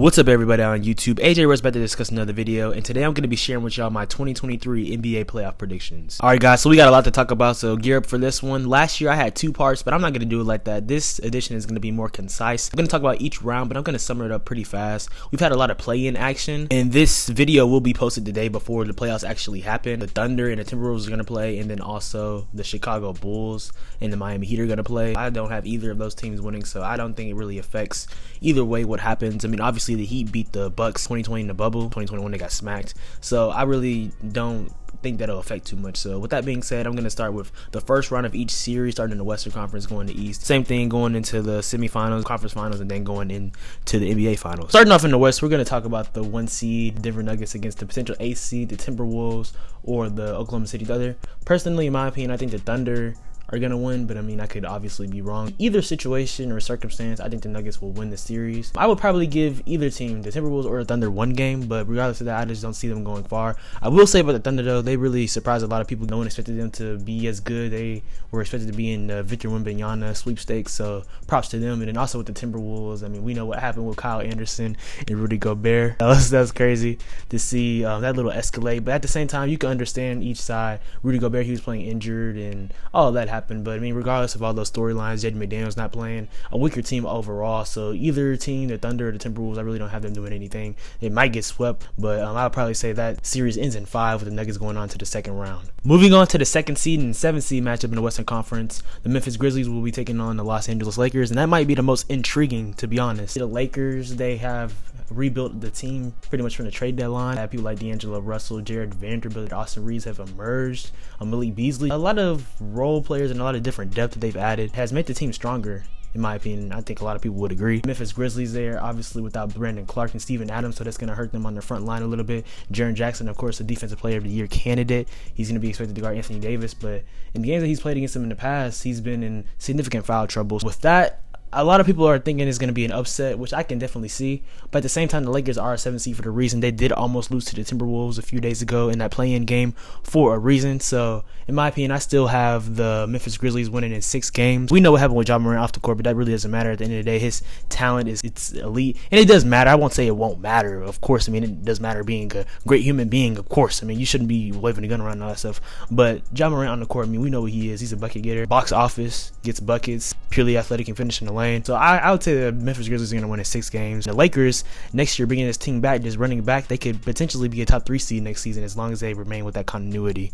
What's up everybody on YouTube? AJ Rose about to discuss another video, and today I'm going to be sharing with y'all my 2023 NBA playoff predictions. Alright guys, so we got a lot to talk about, so gear up for this one. Last year I had two parts, but I'm not going to do it like that. This edition is going to be more concise. I'm going to talk about each round, but I'm going to sum it up pretty fast. We've had a lot of play-in action, and this video will be posted the day before the playoffs actually happen. The Thunder and the Timberwolves are going to play, and then also the Chicago Bulls and the Miami Heat are going to play. I don't have either of those teams winning, so I don't think it really affects either way what happens. I mean, obviously the Heat beat the Bucks 2020 in the bubble. 2021 they got smacked, so I really don't think that'll affect too much. So with that being said, I'm going to start with the first round of each series, starting in the Western Conference, going to East. Same thing going into the semifinals, conference finals, and then going into the NBA finals. Starting off in the West, we're going to talk about the 1 seed Denver Nuggets against the potential 8th seed, the Timberwolves, or the Oklahoma City Thunder. Personally, in my opinion, I think the Thunder are going to win, but I mean, I could obviously be wrong. Either situation or circumstance, I think the Nuggets will win the series. I would probably give either team, the Timberwolves or the Thunder, one game, but regardless of that, I just don't see them going far. I will say about the Thunder, though, they really surprised a lot of people. No one expected them to be as good. They were expected to be in the Victor Wembanyama sweepstakes, so props to them. And then also with the Timberwolves, I mean, we know what happened with Kyle Anderson and Rudy Gobert. That was crazy to see that little escalate, but at the same time, you can understand each side. Rudy Gobert, he was playing injured, and all of that happened. But I mean, regardless of all those storylines, Jaden McDaniels not playing, a weaker team overall. So either team, the Thunder or the Timberwolves, I really don't have them doing anything. It might get swept, but I'll probably say that series ends in 5 with the Nuggets going on to the second round. Moving on to the 2nd seed and 7th seed matchup in the Western Conference, the Memphis Grizzlies will be taking on the Los Angeles Lakers, and that might be the most intriguing, to be honest. The Lakers, they have rebuilt the team pretty much from the trade deadline. People like D'Angelo Russell, Jared Vanderbilt, Austin Reeves have emerged. Malik Beasley, a lot of role players and a lot of different depth that they've added has made the team stronger. In my opinion, I think a lot of people would agree. Memphis Grizzlies there, obviously without Brandon Clark and Steven Adams, so that's going to hurt them on their front line a little bit. Jaren Jackson, of course, the Defensive Player of the Year candidate. He's going to be expected to guard Anthony Davis, but in the games that he's played against him in the past, he's been in significant foul troubles. With that, a lot of people are thinking it's going to be an upset, which I can definitely see. But at the same time, the Lakers are a 7th seed for the reason. They did almost lose to the Timberwolves a few days ago in that play-in game for a reason. So, in my opinion, I still have the Memphis Grizzlies winning in 6 games. We know what happened with Ja Morant off the court, but that really doesn't matter. At the end of the day, his talent it's elite. And it does matter. I won't say it won't matter, of course. I mean, it does matter being a great human being, of course. I mean, you shouldn't be waving a gun around and all that stuff. But Ja Morant on the court, I mean, we know what he is. He's a bucket getter. Box office, gets buckets, purely athletic and finish in the lane. So I would say the Memphis Grizzlies are going to win in 6 games. The Lakers, next year, bringing this team back, just running back, they could potentially be a top 3 seed next season as long as they remain with that continuity.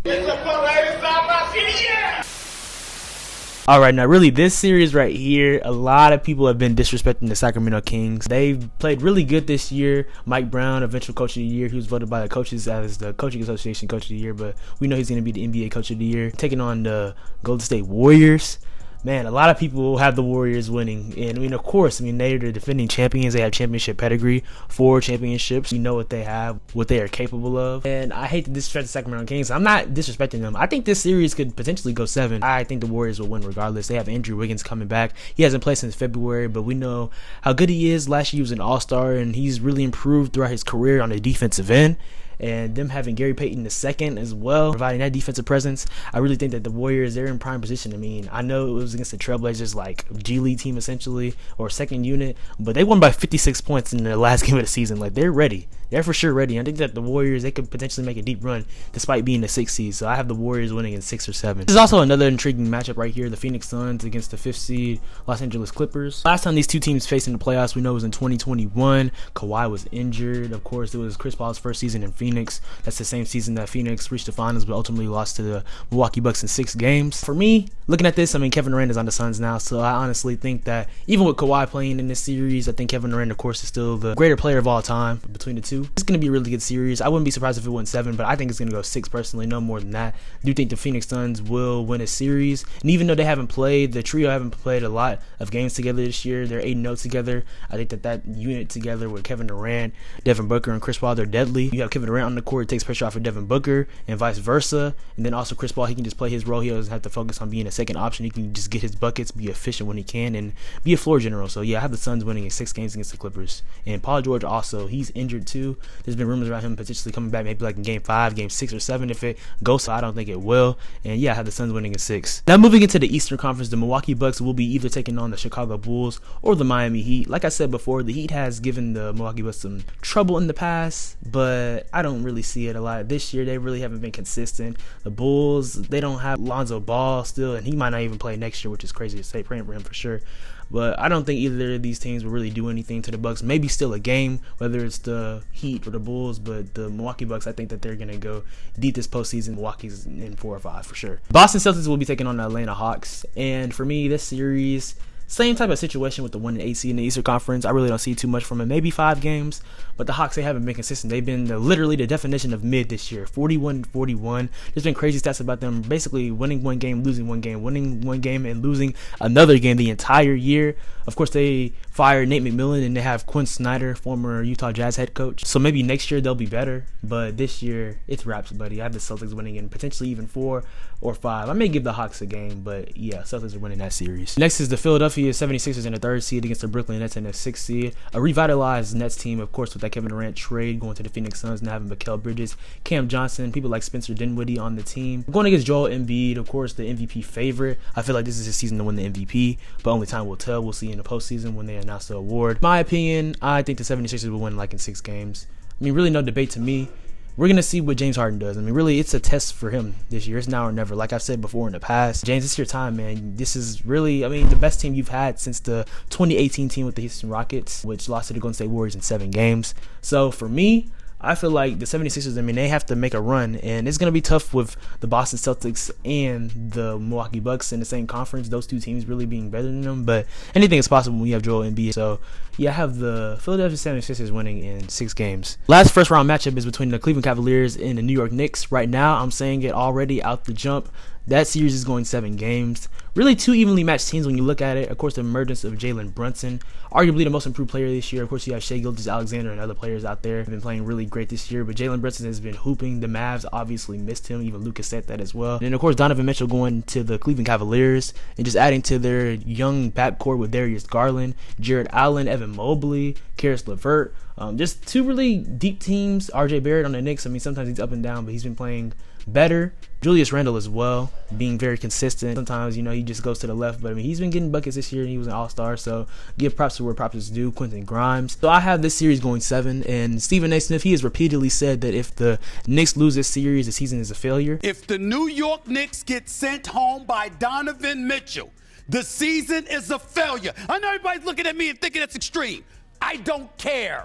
Alright, now really this series right here, a lot of people have been disrespecting the Sacramento Kings. They've played really good this year. Mike Brown, eventual coach of the year, he was voted by the coaches as the Coaching Association coach of the year, but we know he's going to be the NBA coach of the year. Taking on the Golden State Warriors. Man, a lot of people have the Warriors winning. And I mean, of course, I mean, they're the defending champions. They have championship pedigree, 4 championships. You know what they have, what they are capable of. And I hate to disrespect the Sacramento Kings. I'm not disrespecting them. I think this series could potentially go 7. I think the Warriors will win regardless. They have Andrew Wiggins coming back. He hasn't played since February, but we know how good he is. Last year he was an all-star, and he's really improved throughout his career on the defensive end. And them having Gary Payton II as well, providing that defensive presence, I really think that the Warriors, they're in prime position. I mean, I know it was against the Trailblazers, like G League team essentially, or second unit, but they won by 56 points in the last game of the season. Like, they're ready. They're for sure ready. I think that the Warriors, they could potentially make a deep run despite being the 6th seed. So I have the Warriors winning in 6 or 7. This is also another intriguing matchup right here. The Phoenix Suns against the 5th seed Los Angeles Clippers. Last time these two teams faced in the playoffs, we know it was in 2021. Kawhi was injured. Of course, it was Chris Paul's first season in Phoenix. That's the same season that Phoenix reached the finals, but ultimately lost to the Milwaukee Bucks in 6 games. For me, looking at this, I mean, Kevin Durant is on the Suns now, so I honestly think that even with Kawhi playing in this series, I think Kevin Durant, of course, is still the greater player of all time between the two. It's going to be a really good series. I wouldn't be surprised if it went 7, but I think it's going to go 6 personally, no more than that. I do think the Phoenix Suns will win a series, and even though they haven't played, the trio haven't played a lot of games together this year, they're 8-0 together. I think that unit together with Kevin Durant, Devin Booker, and Chris Paul, they're deadly. You have Kevin Durant on the court, it takes pressure off of Devin Booker, and vice versa, and then also Chris Paul, he can just play his role. He doesn't have to focus on being a second option. He can just get his buckets, be efficient when he can, and be a floor general. So yeah, I have the Suns winning in 6 games against the Clippers. And Paul George also, he's injured too. There's been rumors about him potentially coming back maybe like in game 5, game 6 or 7 if it goes. So I don't think it will. And yeah, I have the Suns winning in 6. Now moving into the Eastern Conference, the Milwaukee Bucks will be either taking on the Chicago Bulls or the Miami Heat. Like I said before, the Heat has given the Milwaukee Bucks some trouble in the past, but I don't really see it a lot. This year, they really haven't been consistent. The Bulls, they don't have Lonzo Ball still, and he might not even play next year, which is crazy to say, praying for him for sure. But I don't think either of these teams will really do anything to the Bucks. Maybe still a game, whether it's the Heat or the Bulls. But the Milwaukee Bucks, I think that they're going to go deep this postseason. Milwaukee's in 4 or 5 for sure. Boston Celtics will be taking on the Atlanta Hawks. And for me, this series, same type of situation with the 1 and 8 seed in the Eastern Conference. I really don't see too much from it. Maybe 5 games, but the Hawks, they haven't been consistent. They've been literally the definition of mid this year. 41-41. There's been crazy stats about them basically winning 1 game, losing 1 game, winning 1 game, and losing another game the entire year. Of course, they fired Nate McMillan, and they have Quinn Snyder, former Utah Jazz head coach. So maybe next year they'll be better, but this year it's wraps, buddy. I have the Celtics winning in potentially even 4 or 5. I may give the Hawks a game, but yeah, Celtics are winning that series. Next is the Philadelphia 76ers in the 3rd seed against the Brooklyn Nets in the 6th seed. A revitalized Nets team, of course, with that Kevin Durant trade going to the Phoenix Suns and having Mikal Bridges, Cam Johnson, people like Spencer Dinwiddie on the team. Going against Joel Embiid, of course, the MVP favorite. I feel like this is his season to win the MVP, but only time will tell. We'll see in the postseason when they announce the award. My opinion, I think the 76ers will win like in 6 games. I mean, really no debate to me. We're going to see what James Harden does. I mean, really, it's a test for him this year. It's now or never. Like I've said before in the past, James, it's your time, man. This is really, I mean, the best team you've had since the 2018 team with the Houston Rockets, which lost to the Golden State Warriors in 7 games. So for me, I feel like the 76ers, I mean, they have to make a run, and it's going to be tough with the Boston Celtics and the Milwaukee Bucks in the same conference, those 2 teams really being better than them, but anything is possible when you have Joel Embiid. So, yeah, I have the Philadelphia 76ers winning in 6 games. Last first-round matchup is between the Cleveland Cavaliers and the New York Knicks. Right now, I'm saying it already out the jump. That series is going 7 games. Really 2 evenly matched teams when you look at it. Of course, the emergence of Jalen Brunson, arguably the most improved player this year. Of course, you have Shai Gilgeous-Alexander and other players out there have been playing really great this year. But Jalen Brunson has been hooping. The Mavs obviously missed him. Even Lucas said that as well. And then, of course, Donovan Mitchell going to the Cleveland Cavaliers and just adding to their young backcourt with Darius Garland, Jared Allen, Evan Mobley, Karis LeVert. Just 2 really deep teams. RJ Barrett on the Knicks. I mean, sometimes he's up and down, but he's been playing better. Julius Randle as well, being very consistent. Sometimes, you know, he just goes to the left, but I mean, he's been getting buckets this year, and he was an all-star, so give props to where props is due. Quentin Grimes. So I have this series going 7, and Stephen A. Smith, he has repeatedly said that if the Knicks lose this series, the season is a failure. If the New York Knicks get sent home by Donovan Mitchell, the season is a failure. I know everybody's looking at me and thinking that's extreme. I don't care.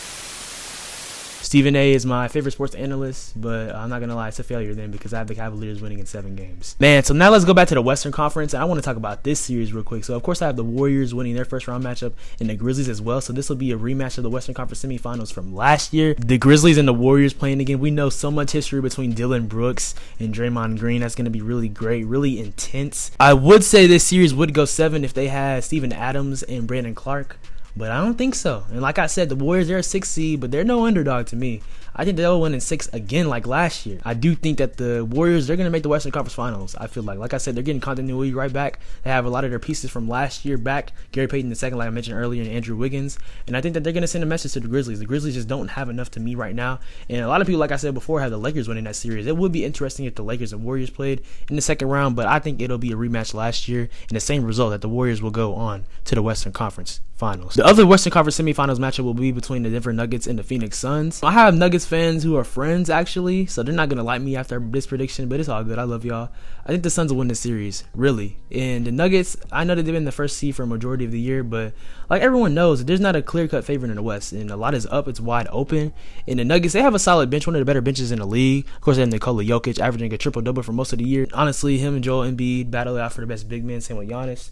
Stephen A. is my favorite sports analyst, but I'm not going to lie, it's a failure then because I have the Cavaliers winning in 7 games. Man, so now let's go back to the Western Conference, and I want to talk about this series real quick. So, of course, I have the Warriors winning their first-round matchup and the Grizzlies as well, so this will be a rematch of the Western Conference semifinals from last year. The Grizzlies and the Warriors playing again. We know so much history between Dylan Brooks and Draymond Green. That's going to be really great, really intense. I would say this series would go 7 if they had Steven Adams and Brandon Clark, but I don't think so. And like I said, the Warriors, they're a 6 seed, but they're no underdog to me. I think they'll win in 6 again like last year. I do think that the Warriors, they're going to make the Western Conference Finals. I feel like I said, they're getting continuity right back. They have a lot of their pieces from last year back. Gary Payton II, like I mentioned earlier, and Andrew Wiggins. And I think that they're going to send a message to the Grizzlies. The Grizzlies just don't have enough to me right now. And a lot of people, like I said before, have the Lakers winning that series. It would be interesting if the Lakers and Warriors played in the second round, but I think it'll be a rematch last year and the same result, that the Warriors will go on to the Western Conference Finals. The other Western Conference semifinals matchup will be between the Denver Nuggets and the Phoenix Suns. I have Nuggets fans who are friends, actually, so they're not going to like me after this prediction, but it's all good. I love y'all. I think the Suns will win this series, really. And the Nuggets, I know that they've been the first seed for a majority of the year, but like everyone knows, there's not a clear-cut favorite in the West, and a lot is up. It's wide open. And the Nuggets, they have a solid bench, one of the better benches in the league. Of course, they have Nikola Jokic averaging a triple-double for most of the year. Honestly, him and Joel Embiid battle out for the best big men, same with Giannis.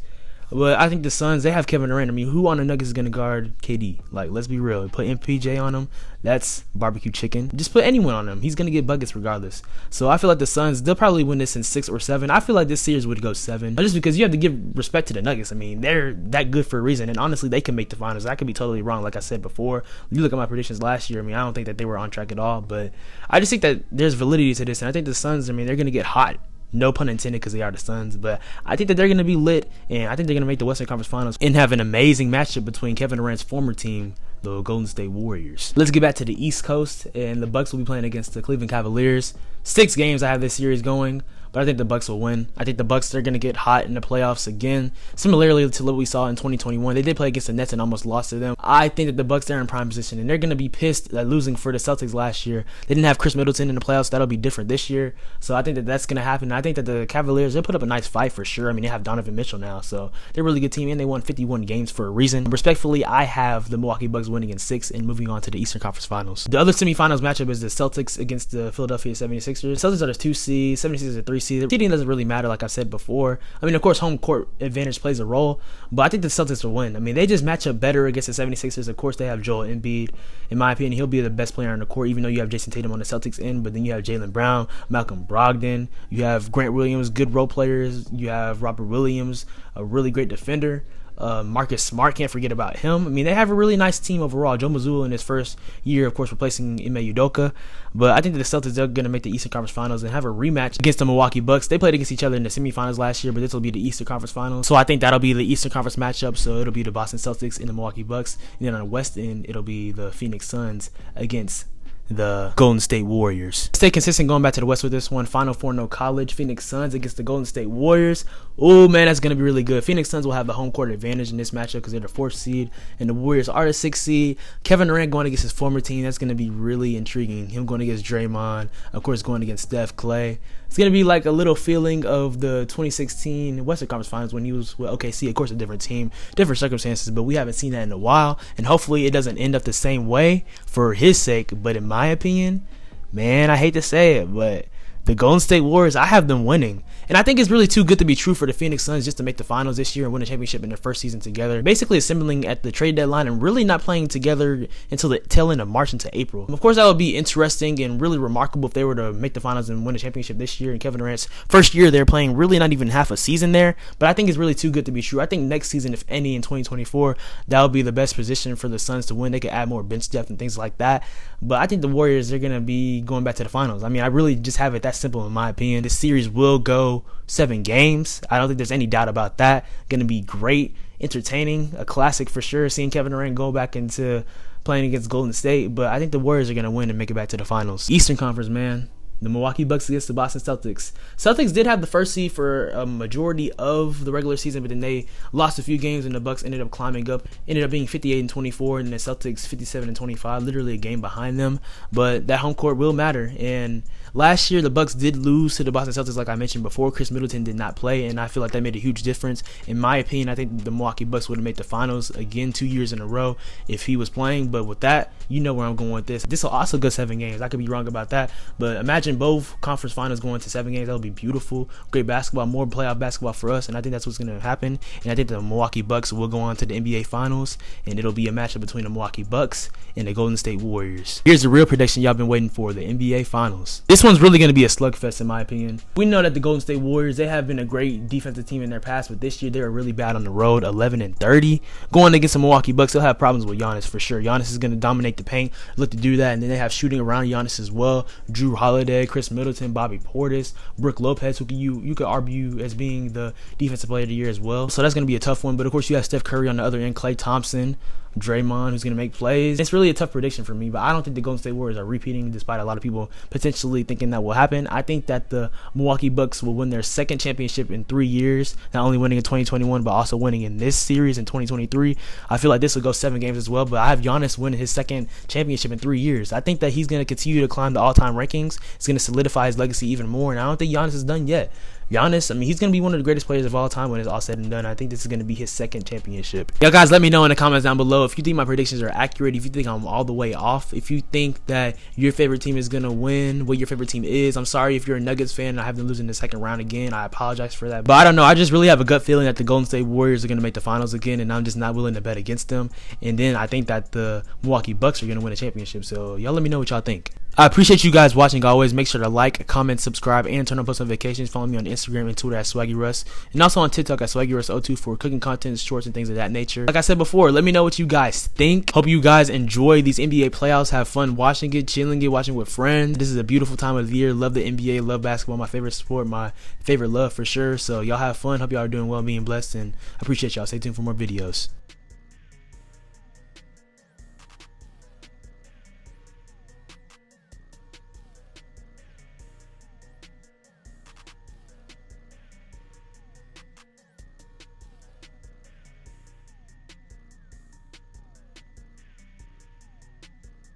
But I think the Suns, they have Kevin Durant. I mean, who on the Nuggets is going to guard KD? Like, let's be real. Put MPJ on him, that's barbecue chicken. Just put anyone on him. He's going to get buckets regardless. So I feel like the Suns, they'll probably win this in 6 or 7. I feel like this series would go 7. Just because you have to give respect to the Nuggets. I mean, they're that good for a reason. And honestly, they can make the finals. I could be totally wrong, like I said before. You look at my predictions last year, I mean, I don't think that they were on track at all. But I just think that there's validity to this. And I think the Suns, I mean, they're going to get hot No pun intended, because they are the Suns. But I think that they're going to be lit, and I think they're going to make the Western Conference Finals and have an amazing matchup between Kevin Durant's former team, the Golden State Warriors. Let's get back to the East Coast, and the Bucks will be playing against the Cleveland Cavaliers. 6 games I have this series going, but I think the Bucks will win. I think the Bucks are going to get hot in the playoffs again, similarly to what we saw in 2021. They did play against the Nets and almost lost to them. I think that the Bucks are in prime position, and they're going to be pissed at losing for the Celtics last year. They didn't have Chris Middleton in the playoffs. That'll be different this year, so I think that that's going to happen. I think that the Cavaliers, they'll put up a nice fight for sure. I mean, they have Donovan Mitchell now, so they're a really good team, and they won 51 games for a reason. Respectfully, I have the Milwaukee Bucks winning in 6 and moving on to the Eastern Conference Finals. The other semifinals matchup is the Celtics against the Philadelphia 76ers. Celtics are the 2 seed, 76ers are the 3 seed. The seeding doesn't really matter, like I've said before. I mean, of course, home court advantage plays a role, but I think the Celtics will win. I mean, they just match up better against the 76ers. Of course, they have Joel Embiid. In my opinion, he'll be the best player on the court, even though you have Jason Tatum on the Celtics end, but then you have Jaylen Brown, Malcolm Brogdon, you have Grant Williams, good role players, you have Robert Williams, a really great defender. Marcus Smart, can't forget about him. I mean, they have a really nice team overall. Joe Mazzulla in his first year, of course, replacing Ime Udoka. But I think that the Celtics are going to make the Eastern Conference Finals and have a rematch against the Milwaukee Bucks. They played against each other in the semifinals last year, but this will be the Eastern Conference Finals. So I think that'll be the Eastern Conference matchup. So it'll be the Boston Celtics and the Milwaukee Bucks. And then on the West end, it'll be the Phoenix Suns against the Golden State Warriors. Stay consistent going back to the West with this one. Final Four, no college. Phoenix Suns against the Golden State Warriors. Oh man, that's going to be really good. Phoenix Suns will have the home court advantage in this matchup because they're the 4th seed and the Warriors are the 6th seed. Kevin Durant going against his former team, that's going to be really intriguing. Him going against Draymond, of course going against Steph, Clay. It's going to be like a little feeling of the 2016 Western Conference Finals when he was with OKC. Of course, a different team, different circumstances, but we haven't seen that in a while. And hopefully it doesn't end up the same way for his sake. But in my opinion, man, I hate to say it, but the Golden State Warriors, I have them winning. And I think it's really too good to be true for the Phoenix Suns just to make the finals this year and win a championship in their first season together. Basically assembling at the trade deadline and really not playing together until the tail end of March into April. Of course, that would be interesting and really remarkable if they were to make the finals and win a championship this year. And Kevin Durant's first year, they're playing really not even half a season there. But I think it's really too good to be true. I think next season, if any, in 2024, that would be the best position for the Suns to win. They could add more bench depth and things like that. But I think the Warriors, they're going to be going back to the finals. I mean, I really just have it that simple in my opinion. This series will go 7 games. I don't think there's any doubt about that. Going to be great, entertaining, a classic for sure. Seeing Kevin Durant go back into playing against Golden State, but I think the Warriors are going to win and make it back to the finals. Eastern Conference, man. The Milwaukee Bucks against the Boston Celtics. Celtics did have the first seed for a majority of the regular season, but then they lost a few games and the Bucks ended up climbing up. Ended up being 58-24 and the Celtics 57-25, literally a game behind them. But that home court will matter. And last year the Bucks did lose to the Boston Celtics, like I mentioned before. Chris Middleton did not play, and I feel like that made a huge difference. In my opinion, I think the Milwaukee Bucks would have made the finals again 2 years in a row if he was playing. But with that, you know where I'm going with this. This will also go 7 games. I could be wrong about that, but imagine both conference finals going to 7 games. That would be beautiful. Great basketball, more playoff basketball for us, and I think that's what's going to happen. And I think the Milwaukee Bucks will go on to the NBA Finals, and it'll be a matchup between the Milwaukee Bucks and the Golden State Warriors. Here's the real prediction y'all been waiting for, the NBA Finals. This one's really going to be a slugfest in my opinion. We know that the Golden State Warriors, they have been a great defensive team in their past, but this year they were really bad on the road, 11-30. Going against the Milwaukee Bucks, they'll have problems with Giannis for sure. Giannis is going to dominate the paint, look to do that, and then they have shooting around Giannis as well. Drew Holiday, Chris Middleton, Bobby Portis, Brook Lopez, who you could argue as being the defensive player of the year as well. So that's going to be a tough one. But of course, you have Steph Curry on the other end, Klay Thompson, Draymond, who's going to make plays. It's really a tough prediction for me, but I don't think the Golden State Warriors are repeating, despite a lot of people potentially thinking that will happen. I think that the Milwaukee Bucks will win their second championship in 3 years, not only winning in 2021, but also winning in this series in 2023. I feel like this will go 7 games as well, but I have Giannis winning his second championship in 3 years. I think that he's going to continue to climb the all-time rankings. It's going to solidify his legacy even more, and I don't think Giannis is done yet. Giannis, I mean, he's going to be one of the greatest players of all time when it's all said and done. I think this is going to be his second championship. Y'all guys, let me know in the comments down below if you think my predictions are accurate, if you think I'm all the way off, if you think that your favorite team is going to win, what your favorite team is. I'm sorry if you're a Nuggets fan and I have them losing the second round again. I apologize for that. But I don't know. I just really have a gut feeling that the Golden State Warriors are going to make the finals again, and I'm just not willing to bet against them. And then I think that the Milwaukee Bucks are going to win a championship. So y'all let me know what y'all think. I appreciate you guys watching. Always make sure to like, comment, subscribe, and turn on post notifications. Follow me on Instagram and Twitter at SwaggyRuss, and also on TikTok at SwaggyRuss02 for cooking content, shorts, and things of that nature. Like I said before, let me know what you guys think. Hope you guys enjoy these NBA playoffs. Have fun watching it, chilling it, watching with friends. This is a beautiful time of the year. Love the NBA, love basketball, my favorite sport, my favorite love for sure. So y'all have fun. Hope y'all are doing well, being blessed, and I appreciate y'all. Stay tuned for more videos.